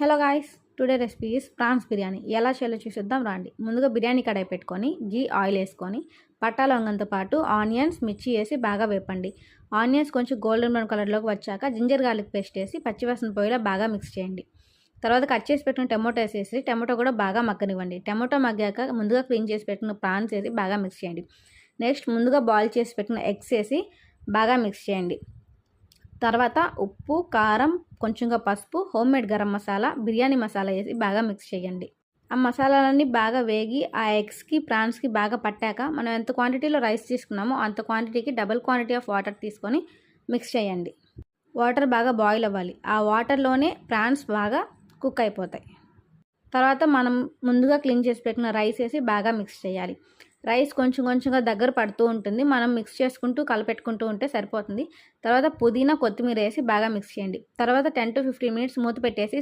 Hello guys, today recipe is prawns biryani. ఎలా చేయాలో చూసేద్దాం రండి. ముందుగా బిర్యానీ కడాయి పెట్టుకొని ఆయిల్ వేసుకొని పట్టా లవంగంతో పాటు ఆనియన్స్, మిర్చి వేసి బాగా వేపండి. ఆనియన్స్ కొంచెం గోల్డెన్ బ్రౌన్ కలర్లోకి వచ్చాక జింజర్ గార్లిక్ పేస్ట్ వేసి పచ్చివాసన పోయేలా బాగా మిక్స్ చేయండి. తర్వాత కట్ చేసి పెట్టిన టమాటో వేసేసి టమాటో కూడా బాగా మగ్గనివ్వండి. టమాటో మగ్గాక ముందుగా క్లీన్ చేసి పెట్టిన ప్రాన్స్ వేసి బాగా మిక్స్ చేయండి. నెక్స్ట్ ముందుగా బాయిల్ చేసి పెట్టిన ఎగ్స్ వేసి బాగా మిక్స్ చేయండి. తర్వాత ఉప్పు, కారం, కొంచెంగా పసుపు, హోమ్మేడ్ గరం మసాలా, బిర్యానీ మసాలా వేసి బాగా మిక్స్ చేయండి. ఆ మసాలాలన్నీ బాగా వేగి ఆ ఎగ్స్కి, ప్రాన్స్కి బాగా పట్టాక మనం ఎంత క్వాంటిటీలో రైస్ తీసుకున్నామో అంత క్వాంటిటీకి డబుల్ క్వాంటిటీ ఆఫ్ వాటర్ తీసుకొని మిక్స్ చేయండి. వాటర్ బాగా బాయిల్ అవ్వాలి. ఆ వాటర్లోనే ప్రాన్స్ బాగా కుక్ అయిపోతాయి. తర్వాత మనం ముందుగా క్లీన్ చేసి పెట్టిన రైస్ వేసి బాగా మిక్స్ చేయాలి. రైస్ కొంచెం కొంచెంగా దగ్గర పడుతూ ఉంటుంది. మనం మిక్స్ చేసుకుంటూ కలపెట్టుకుంటూ ఉంటే సరిపోతుంది. తర్వాత పుదీనా, కొత్తిమీర వేసి బాగా మిక్స్ చేయండి. తర్వాత 10 to 15 మినిట్స్ మూత పెట్టేసి